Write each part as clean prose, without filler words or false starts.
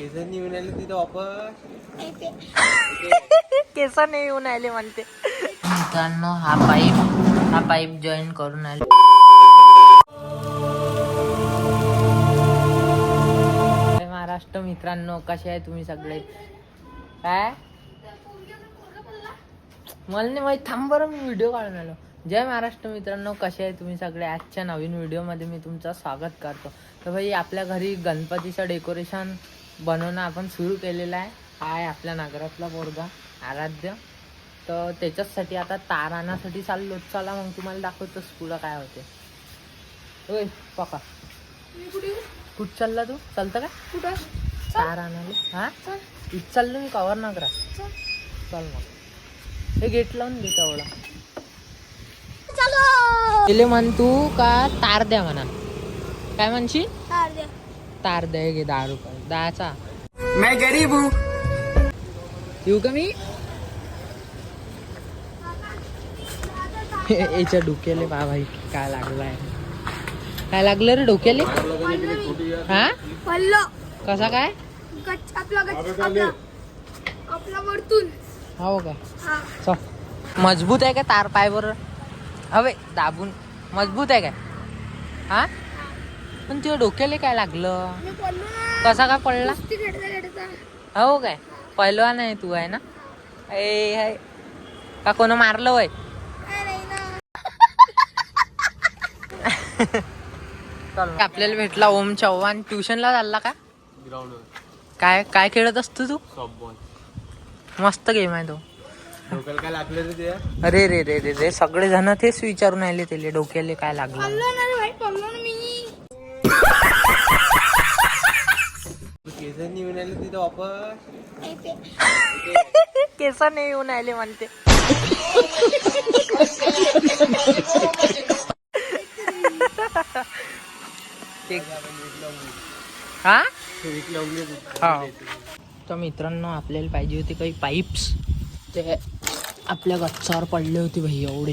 केस नाही येऊन आले तिथं वापस. केस नाही येऊन आले म्हणते. मित्रांनो हा पाईप जॉईन करून आले. महाराष्ट्र मित्रांनो, कसे आहे तुम्ही सगळे? काय मला नाही माहित, थांब बरं, मी व्हिडिओ काढून आलो. जय महाराष्ट्र मित्रांनो, कसे आहे तुम्ही सगळे? आजच्या नवीन व्हिडिओमध्ये मी तुमचं स्वागत करतो. तर भाई, आपल्या घरी गणपतीचं डेकोरेशन बनवणं आपण सुरू केलेलं आहे. आहे आपल्या नगरातला पोरगा आराध्य. तर त्याच्याचसाठी आता तार आणण्यासाठी चाललो. चला मग तुम्हाला दाखवतोच पुढं काय होते. ओय पका, कुठं चालला तू? चालतं का कुठं तार आणायला? हा इथं चाललो मी, कवर नगरा. चल मग, हे गेट लावून दे तेवढा. गेले म्हण तू का तार द्या म्हणा. काय म्हणशी? तार द्या. घे 10 रुपये. 10चा. मैं गरीब हूँ. येऊ का मी? याच्या डोक्याले बा भाई काय लागलाय. काय लागलं रे डोक्याले? हा कसा काय? आपला वरतून हो का? चल, मजबूत आहे का तार? पाय बरं हवे दाबून. मजबूत आहे काय? हा पण तुझ्या डोक्याला काय लागलं? कसा काय पडला? हो काय? पहिलवान आहे तू, आहे ना? ए का कोण मारलं वय? आपल्याला भेटला ओम चव्हाण. ट्युशनला चालला का? ग्राउंड काय काय खेळत असतो तू? सॉफ्टबॉल. मस्त गेम आहे तो. डोक्याला काय लागलं रे ते? अरे रे रे रे रे, सगळे जण तेच विचारून आले त्याला, डोक्याला काय लागलं. केस नाही येऊन आले तिथं वापस. केस नाही येऊन आले म्हणते. हा तर मित्रांनो, आपल्याला पाहिजे होते काही पाईप्स. ते आपल्या गच्चावर पडले होते भाई एवढे.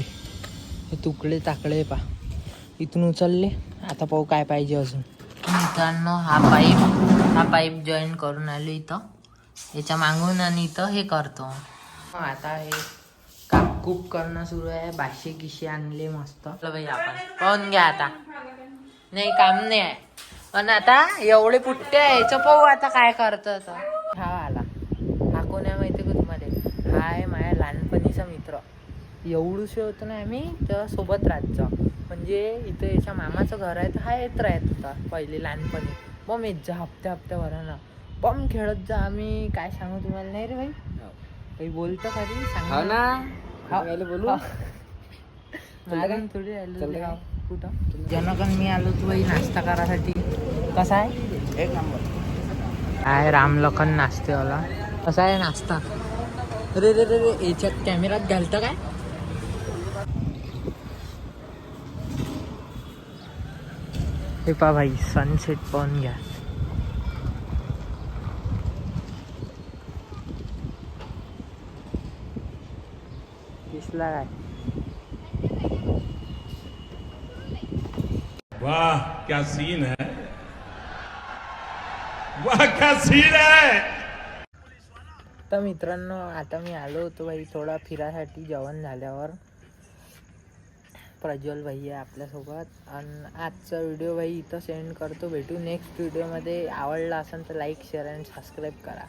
हे तुकडे टाकले पा, इथून उचलले. आता पाहू काय पाहिजे अजून. मित्रांनो हा पाईप जॉईन करून आलो इथं, याच्या मागून, आणि इथं हे करतो. आता हे कापकूप करणं सुरू आहे. बाशे गिशे आणले मस्त भाई. आपण पाहून घ्या आता. नाही काम नाही आहे, पण आता एवढे पुट्टे यायचं पाहू आता काय करतं. हा आला. हा कोण आहे माहिती का तुम्हाला? हा आहे माझ्या लहानपणीचा मित्र. एवढूशे होतो ना आम्ही, तर सोबत राहायचो. म्हणजे इथं याच्या मामाचं घर आहे, तर हा येत राहत होता पहिले लहानपणी. बम येत जा हप्त्याभरानं, बम खेळत जा आम्ही. काय सांगू तुम्हाला. नाही रे भाई, काही बोलतं खरी सांग ना. बोलू मारून थोडी राहिलो कुठं. जनकन मी आलो तू भाई नाश्ता करायसाठी. कसा आहे? एक नंबर आहे. रामलखन नाश्तेवाला. कसा आहे नाश्ता? रे रे रे रे, याच्यात कॅमेरात घालतं काय? हे पा भाई, सनसेट पाहून घ्या. दिसला काय? वाह क्या सीन है, वाह क्या सीन है. तर मित्रांनो, आता मी आलो होतो भाई थोडा फिरायसाठी जेवण झाल्यावर. प्रज्वल भाई आहे आपल्यासोबत. आणि आजचा व्हिडिओ भाई इथं सेंड करतो. भेटू नेक्स्ट व्हिडिओमध्ये. आवडला असेल तर लाईक, शेअर अँड सबस्क्राईब करा.